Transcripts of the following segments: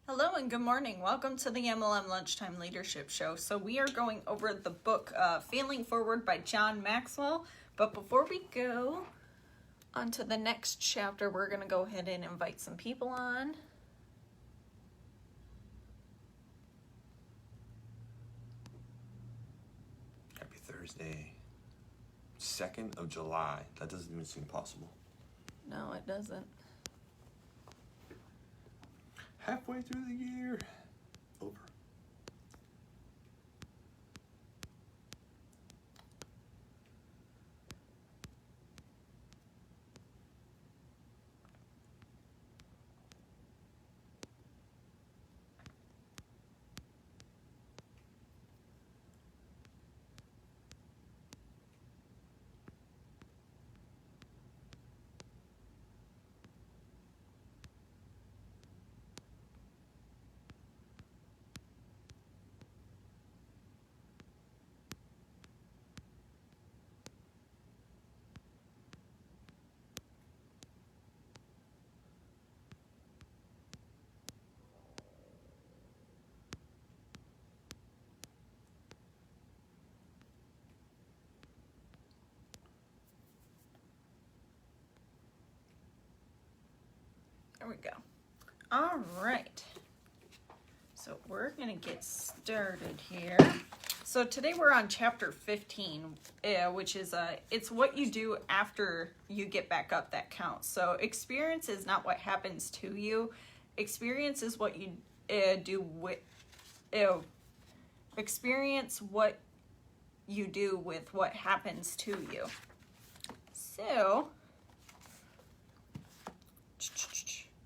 Hello and good morning. Welcome to the MLM Lunchtime Leadership Show. So we are going over the book Failing Forward by John Maxwell. But before we go on to the next chapter, we're going to go ahead and invite some people on. Happy Thursday. 2nd of July. That doesn't even seem possible. No, it doesn't. Halfway through the year. Over. There we go. All right. So we're going to get started here. So today we're on chapter 15, which is it's what you do after you get back up that counts. So experience is not what happens to you. Experience is what you do with experience what you do with what happens to you. So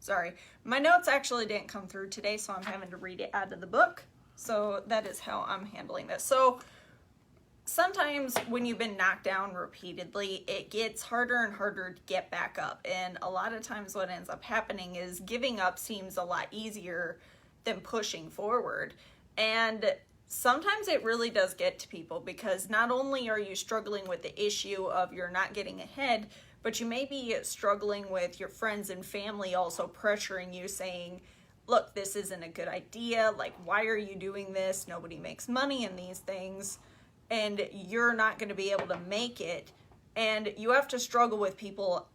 sorry, my notes actually didn't come through today, so I'm having to read it out of the book. So that is how I'm handling this. So sometimes when you've been knocked down repeatedly, it gets harder and harder to get back up. And a lot of times what ends up happening is giving up seems a lot easier than pushing forward. And sometimes it really does get to people because not only are you struggling with the issue of you're not getting ahead, but you may be struggling with your friends and family also pressuring you, saying, look, this isn't a good idea. Like, why are you doing this? Nobody makes money in these things, and you're not going to be able to make it. And you have to struggle with people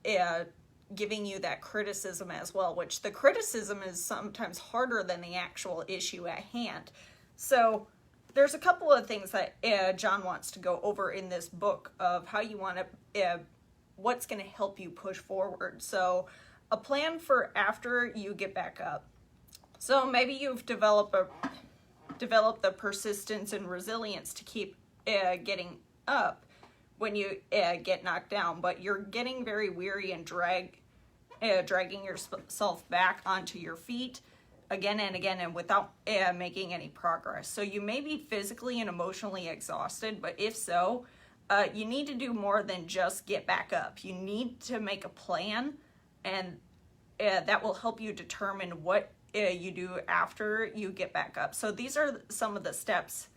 giving you that criticism as well, which the criticism is sometimes harder than the actual issue at hand. So there's a couple of things that John wants to go over in this book of how you want to what's going to help you push forward. So a plan for after you get back up. So maybe you've developed the persistence and resilience to keep getting up when you get knocked down, but you're getting very weary and dragging yourself back onto your feet again and again and without making any progress. So you may be physically and emotionally exhausted, but if so, you need to do more than just get back up. You need to make a plan, and that will help you determine what you do after you get back up. So these are some of the steps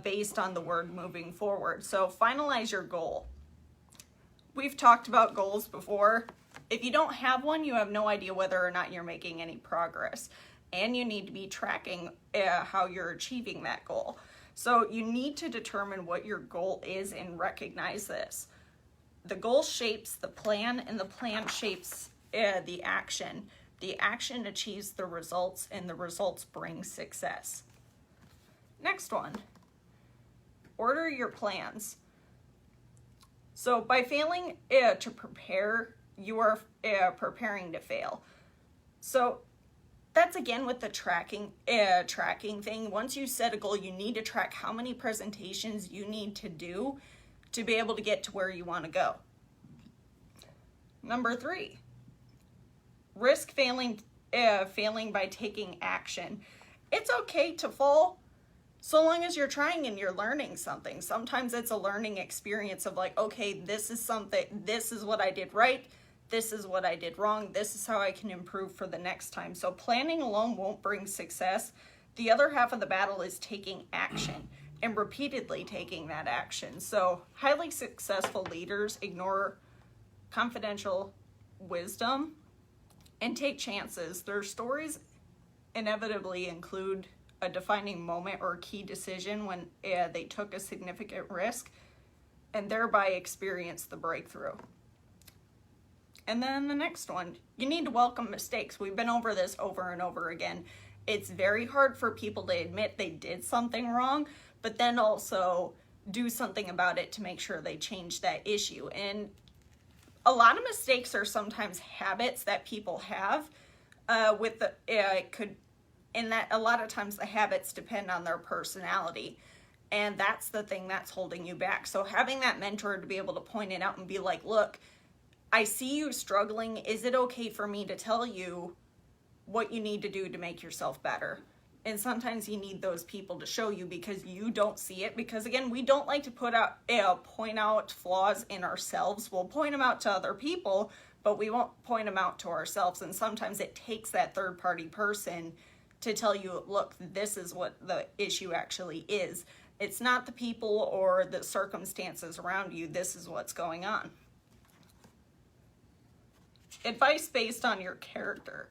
based on the word moving forward. So finalize your goal. We've talked about goals before. If you don't have one, you have no idea whether or not you're making any progress. And you need to be tracking how you're achieving that goal. So you need to determine what your goal is and recognize this. The goal shapes the plan, and the plan shapes the action. The action achieves the results, and the results bring success. Next one, order your plans. So by failing to prepare, you are preparing to fail. So that's again with the tracking thing. Once you set a goal, you need to track how many presentations you need to do to be able to get to where you want to go. Number 3, risk failing by taking action. It's okay to fall so long as you're trying and you're learning something. Sometimes it's a learning experience of like, okay, this is what I did right. This is what I did wrong. This is how I can improve for the next time. So planning alone won't bring success. The other half of the battle is taking action and repeatedly taking that action. So highly successful leaders ignore confidential wisdom and take chances. Their stories inevitably include a defining moment or key decision when they took a significant risk and thereby experienced the breakthrough. And then the next one, you need to welcome mistakes. We've been over this over and over again. It's very hard for people to admit they did something wrong, but then also do something about it to make sure they change that issue. And a lot of mistakes are sometimes habits that people have and that a lot of times the habits depend on their personality. And that's the thing that's holding you back. So having that mentor to be able to point it out and be like, look, I see you struggling. Is it okay for me to tell you what you need to do to make yourself better? And sometimes you need those people to show you because you don't see it. Because again, we don't like to point out flaws in ourselves. We'll point them out to other people, but we won't point them out to ourselves. And sometimes it takes that third party person to tell you, look, this is what the issue actually is. It's not the people or the circumstances around you. This is what's going on. Advice based on your character.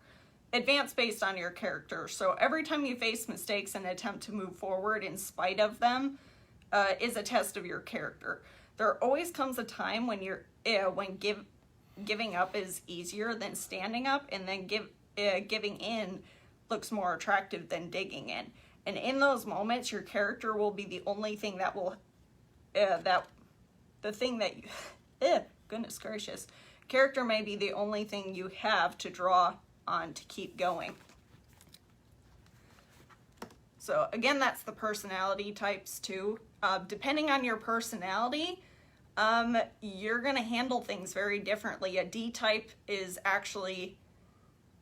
Advance based on your character. So every time you face mistakes and attempt to move forward in spite of them is a test of your character. There always comes a time when giving up is easier than standing up, and then giving in looks more attractive than digging in. And in those moments, your character will be the only thing that will goodness gracious. Character may be the only thing you have to draw on to keep going. So again, that's the personality types too. Depending on your personality, you're going to handle things very differently. A D type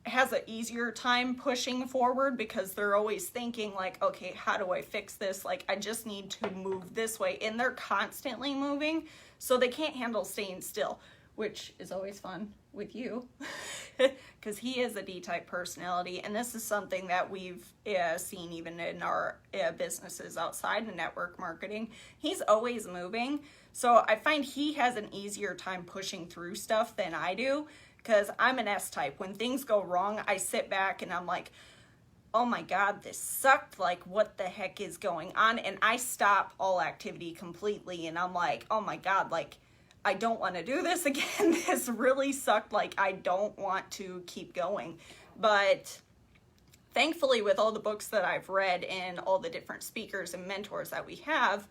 has an easier time pushing forward because they're always thinking like, okay, how do I fix this? Like, I just need to move this way. And they're constantly moving, so they can't handle staying still, which is always fun with you because he is a D-type personality. And this is something that we've seen even in our businesses outside of network marketing. He's always moving. So I find he has an easier time pushing through stuff than I do because I'm an S-type. When things go wrong, I sit back and I'm like, oh my God, this sucked. Like, what the heck is going on? And I stop all activity completely. And I'm like, oh my God, like, I don't want to do this again. This really sucked. Like, I don't want to keep going. But thankfully, with all the books that I've read and all the different speakers and mentors that we have,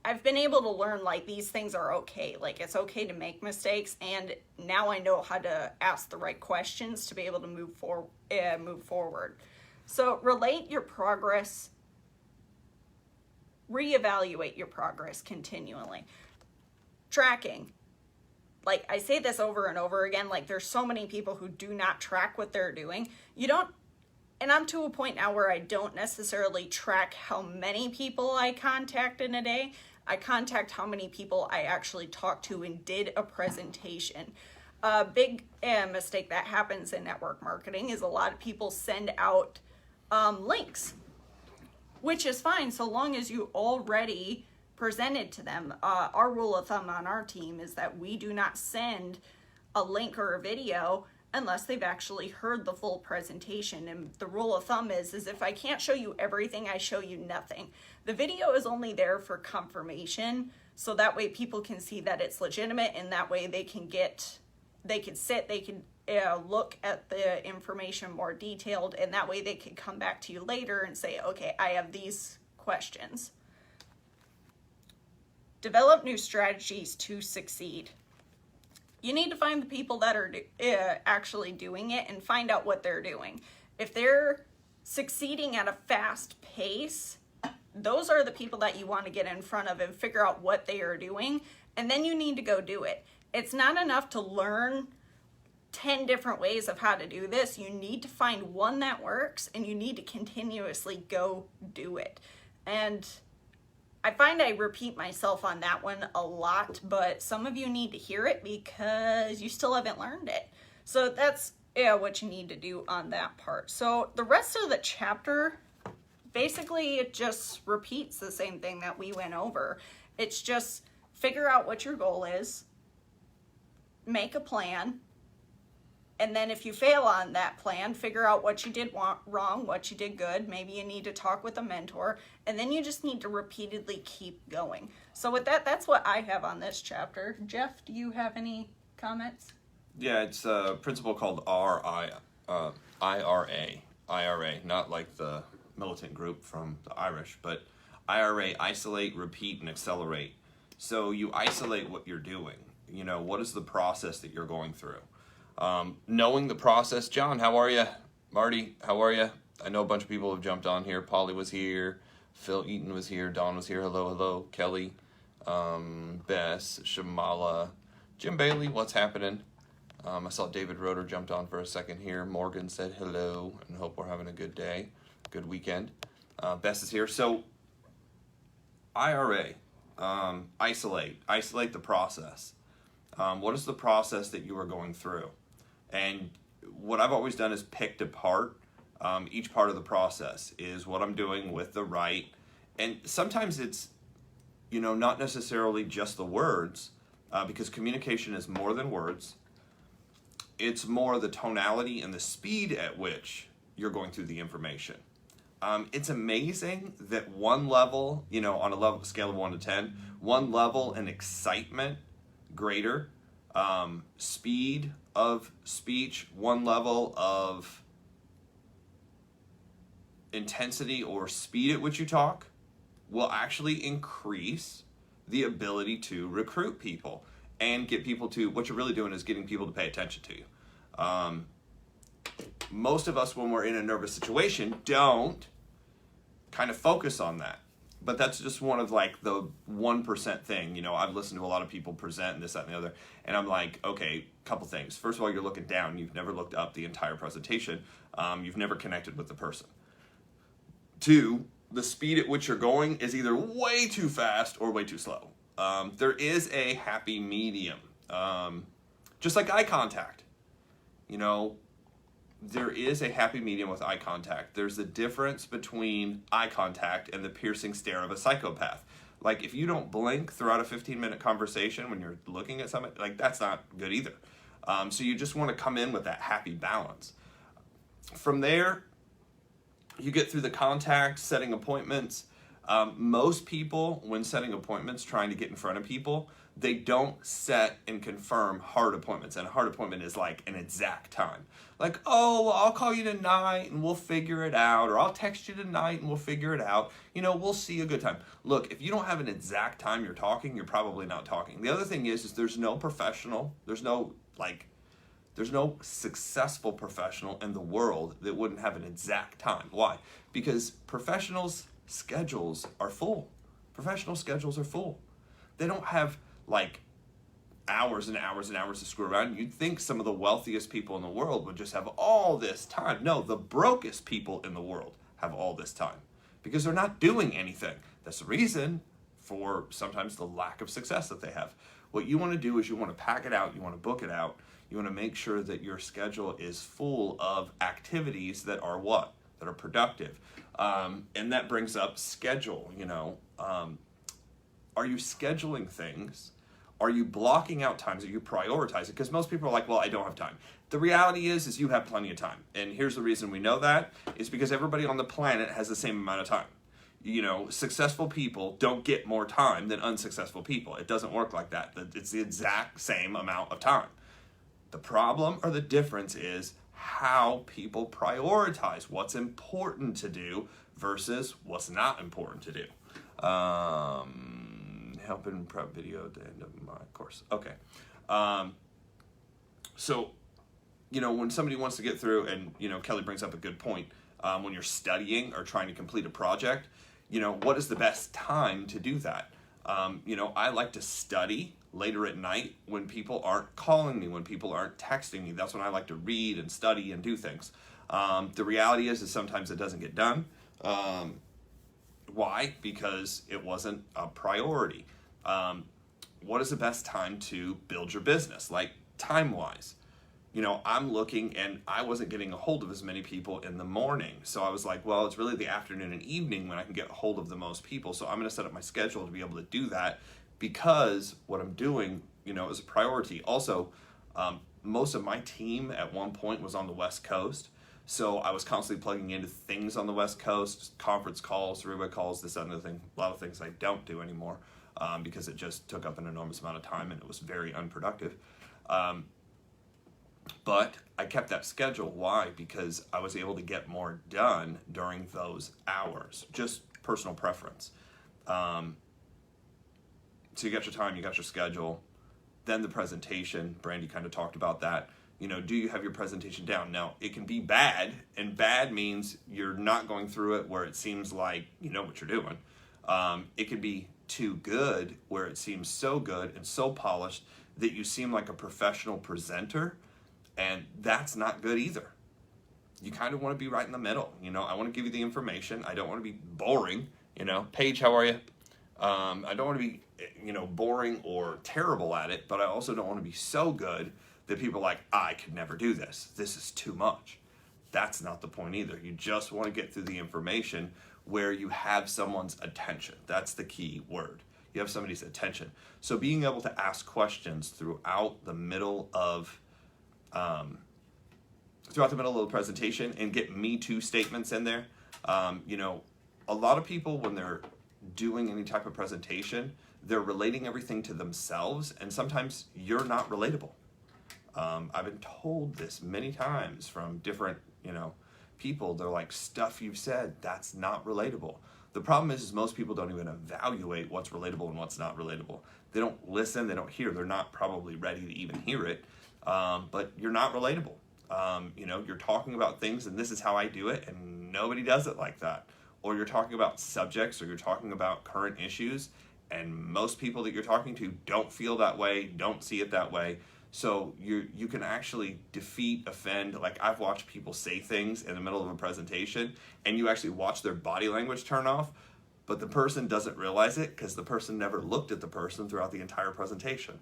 I've been able to learn, like, these things are okay. Like, it's okay to make mistakes. And now I know how to ask the right questions to be able to move forward. So relate your progress, reevaluate your progress continually. Tracking. Like, I say this over and over again, like, there's so many people who do not track what they're doing. And I'm to a point now where I don't necessarily track how many people I contact in a day. I contact how many people I actually talked to and did a presentation. A big mistake that happens in network marketing is a lot of people send out links, which is fine so long as you already presented to them. Our rule of thumb on our team is that we do not send a link or a video unless they've actually heard the full presentation. And the rule of thumb is if I can't show you everything, I show you nothing. The video is only there for confirmation, so that way people can see that it's legitimate, and that way they can look at the information more detailed, and that way they can come back to you later and say, okay, I have these questions. Develop new strategies to succeed. You need to find the people that are actually doing it and find out what they're doing. If they're succeeding at a fast pace, those are the people that you want to get in front of and figure out what they are doing, and then you need to go do it. It's not enough to learn 10 different ways of how to do this. You need to find one that works, and you need to continuously go do it. And I find I repeat myself on that one a lot, but some of you need to hear it because you still haven't learned it. So that's what you need to do on that part. So the rest of the chapter, basically it just repeats the same thing that we went over. It's just figure out what your goal is, make a plan, And then if you fail on that plan, figure out what you did wrong, what you did good. Maybe you need to talk with a mentor, and then you just need to repeatedly keep going. So with that, that's what I have on this chapter. Jeff, do you have any comments? Yeah, it's a principle called IRA, not like the militant group from the Irish, but IRA, isolate, repeat, and accelerate. So you isolate what you're doing. You know, what is the process that you're going through? Knowing the process. John, how are you? Marty, how are you? I know a bunch of people have jumped on here. Polly was here. Phil Eaton was here. Dawn was here. Hello, hello. Kelly, Bess, Shamala, Jim Bailey, what's happening? I saw David Roeder jumped on for a second here. Morgan said hello and hope we're having a good day, good weekend. Bess is here. So IRA, isolate the process. What is the process that you are going through? And what I've always done is picked apart each part of the process is what I'm doing with the right. And sometimes it's, you know, not necessarily just the words, because communication is more than words. It's more the tonality and the speed at which you're going through the information. It's amazing that one level, you know, on a level scale of 1 to 10, one level and excitement greater, speed of speech, one level of intensity or speed at which you talk will actually increase the ability to recruit people and get people to, what you're really doing is getting people to pay attention to you. Most of us, when we're in a nervous situation, don't kind of focus on that. But that's just one of like the 1% thing. You know, I've listened to a lot of people present and this, that, and the other. And I'm like, okay, couple things. First of all, you're looking down. You've never looked up the entire presentation. You've never connected with the person. 2, the speed at which you're going is either way too fast or way too slow. There is a happy medium. Just like eye contact. You know, there is a happy medium with eye contact. There's a difference between eye contact and the piercing stare of a psychopath. Like, if you don't blink throughout a 15-minute conversation when you're looking at something, like, that's not good either. So you just want to come in with that happy balance. From there, you get through the contact, setting appointments. Most people, when setting appointments, trying to get in front of people, they don't set and confirm hard appointments. And a hard appointment is like an exact time. Like, oh, well, I'll call you tonight and we'll figure it out. Or I'll text you tonight and we'll figure it out. You know, we'll see a good time. Look, if you don't have an exact time you're talking, you're probably not talking. The other thing is there's no professional, there's no successful professional in the world that wouldn't have an exact time. Why? Because professionals' schedules are full. Professional schedules are full. They don't have like hours and hours and hours to screw around. You'd think some of the wealthiest people in the world would just have all this time. No, the brokest people in the world have all this time because they're not doing anything. That's the reason for sometimes the lack of success that they have. What you want to do is you want to pack it out, you want to book it out, you want to make sure that your schedule is full of activities that are what? That are productive. And that brings up schedule, you know. Are you scheduling things? Are you blocking out times? Are you prioritizing? Because most people are like, well, I don't have time. The reality is you have plenty of time. And here's the reason we know that is because everybody on the planet has the same amount of time. You know, successful people don't get more time than unsuccessful people. It doesn't work like that. It's the exact same amount of time. The problem or the difference is how people prioritize what's important to do versus what's not important to do. Helping prep video at the end of my course. Okay. So, you know, when somebody wants to get through, and, you know, Kelly brings up a good point, when you're studying or trying to complete a project, you know, what is the best time to do that? You know, I like to study later at night when people aren't calling me, when people aren't texting me. That's when I like to read and study and do things. The reality is sometimes it doesn't get done. Why? Because it wasn't a priority. What is the best time to build your business, like time-wise? You know, I'm looking and I wasn't getting a hold of as many people in the morning. So I was like, well, it's really the afternoon and evening when I can get a hold of the most people. So I'm going to set up my schedule to be able to do that because what I'm doing, you know, is a priority. Also, most of my team at one point was on the West Coast. So I was constantly plugging into things on the West Coast, conference calls, three-way calls, this, that, and the thing. A lot of things I don't do anymore because it just took up an enormous amount of time and it was very unproductive. But I kept that schedule. Why? Because I was able to get more done during those hours. Just personal preference. So you got your time, you got your schedule. Then the presentation, Brandy kind of talked about that. You know, do you have your presentation down? Now, it can be bad, and bad means you're not going through it where it seems like you know what you're doing. It can be too good, where it seems so good and so polished that you seem like a professional presenter, and that's not good either. You kind of want to be right in the middle. You know, I want to give you the information. I don't want to be boring. You know, Paige, how are you? I don't want to be, you know, boring or terrible at it, but I also don't want to be so good that people are like, I could never do this. This is too much. That's not the point either. You just want to get through the information where you have someone's attention. That's the key word. You have somebody's attention. So being able to ask questions throughout the middle of the presentation and get me too statements in there. You know, a lot of people, when they're doing any type of presentation, they're relating everything to themselves, and sometimes you're not relatable. I've been told this many times from different, you know, people. They're like, stuff you've said, that's not relatable. The problem is most people don't even evaluate what's relatable and what's not relatable. They don't listen, they don't hear, they're not probably ready to even hear it, but you're not relatable. You know, you're talking about things and this is how I do it, and nobody does it like that. Or you're talking about subjects, or you're talking about current issues, and most people that you're talking to don't feel that way, don't see it that way. So you can actually defeat, offend. Like, I've watched people say things in the middle of a presentation, and you actually watch their body language turn off, but the person doesn't realize it because the person never looked at the person throughout the entire presentation.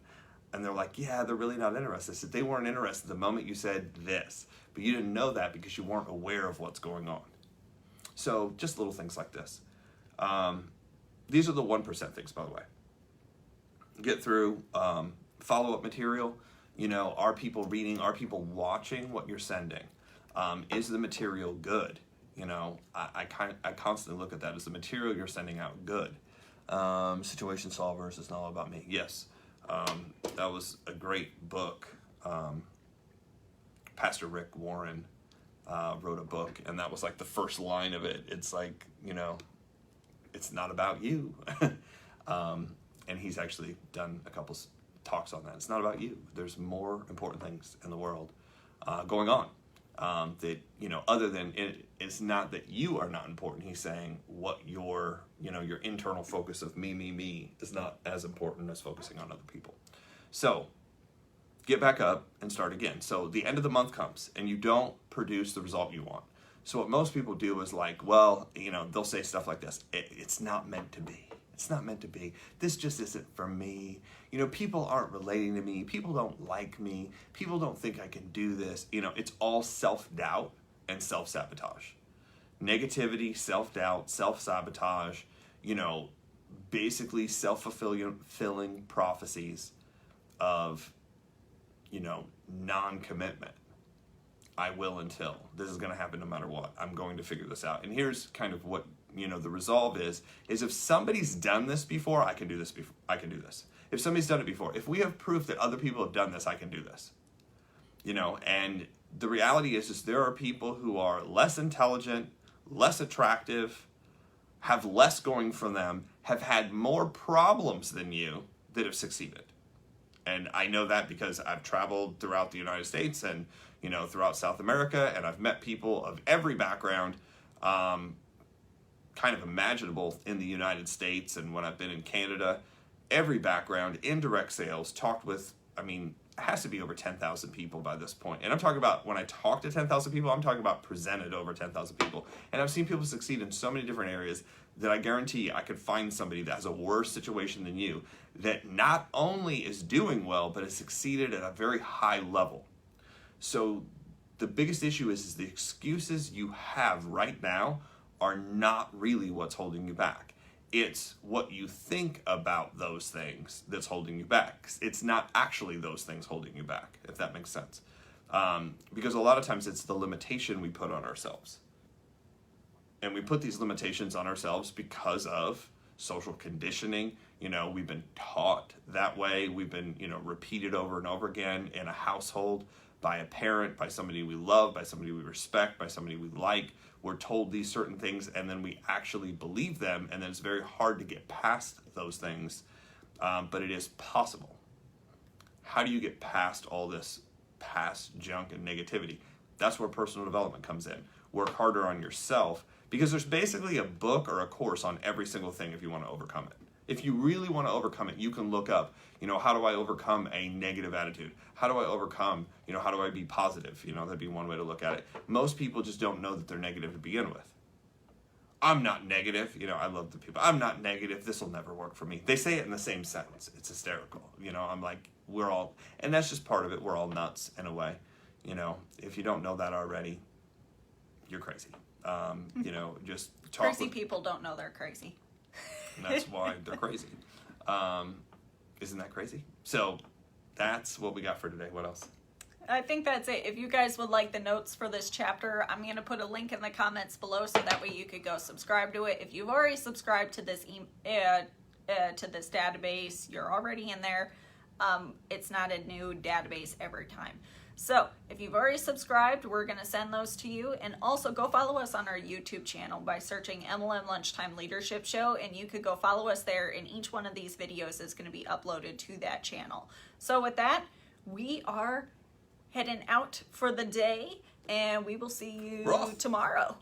And they're like, yeah, they're really not interested. So they weren't interested the moment you said this, but you didn't know that because you weren't aware of what's going on. So just little things like this. These are the 1% things, by the way. Get through follow-up material. You know, are people reading? Are people watching what you're sending? Is the material good? You know, I constantly look at that. Is the material you're sending out good? Situation Solvers is not all about me. Yes, that was a great book. Pastor Rick Warren wrote a book, and that was like the first line of it. It's like, you know, it's not about you. And he's actually done a couple talks on that. It's not about you. There's more important things in the world going on that, you know, other than it's not that you are not important. He's saying what your, you know, your internal focus of me is not as important as focusing on other people. So get back up and start again. So the end of the month comes and you don't produce the result you want. So what most people do is like, well, you know, they'll say stuff like this. It's not meant to be. It's not meant to be. This just isn't for me. You know, people aren't relating to me. People don't like me. People don't think I can do this. You know, it's all self-doubt and self-sabotage. Negativity, self-doubt, self-sabotage, you know, basically self-fulfilling prophecies of, you know, non-commitment. I will until. This is going to happen no matter what. I'm going to figure this out. And here's kind of what, you know, the resolve is if somebody's done this before, I can do this before. I can do this. If somebody's done it before, if we have proof that other people have done this, I can do this. You know, and the reality is there are people who are less intelligent, less attractive, have less going for them, have had more problems than you that have succeeded. And I know that because I've traveled throughout the United States and, you know, throughout South America, and I've met people of every background, kind of imaginable in the United States, and when I've been in Canada, every background in direct sales, talked with, I mean, it has to be over 10,000 people by this point. And I'm talking about, when I talk to 10,000 people, I'm talking about presented over 10,000 people. And I've seen people succeed in so many different areas that I guarantee I could find somebody that has a worse situation than you that not only is doing well, but has succeeded at a very high level. So the biggest issue is the excuses you have right now are not really what's holding you back. It's what you think about those things that's holding you back. It's not actually those things holding you back, if that makes sense. Because a lot of times it's the limitation we put on ourselves. And we put these limitations on ourselves because of social conditioning. You know, we've been taught that way. We've been, you know, repeated over and over again in a household by a parent, by somebody we love, by somebody we respect, by somebody we like. We're told these certain things and then we actually believe them, and then it's very hard to get past those things, but it is possible. How do you get past all this past junk and negativity? That's where personal development comes in. Work harder on yourself, because there's basically a book or a course on every single thing if you want to overcome it. If you really want to overcome it, you can look up, you know, how do I overcome a negative attitude? How do I overcome, you know, how do I be positive? You know, that'd be one way to look at it. Most people just don't know that they're negative to begin with. I'm not negative. You know, I love the people. I'm not negative. This will never work for me. They say it in the same sentence. It's hysterical. You know, I'm like, we're all, and that's just part of it. We're all nuts in a way. You know, if you don't know that already, you're crazy. You know, just talk. Crazy people don't know they're crazy. And that's why they're crazy. Isn't that crazy? So that's what we got for today. What else? I think that's it. If you guys would like the notes for this chapter, I'm going to put a link in the comments below so that way you could go subscribe to it. If you've already subscribed to this database, you're already in there. It's not a new database every time. So if you've already subscribed, we're going to send those to you. And also go follow us on our YouTube channel by searching MLM Lunchtime Leadership Show. And you could go follow us there. And each one of these videos is going to be uploaded to that channel. So with that, we are heading out for the day. And we will see you tomorrow.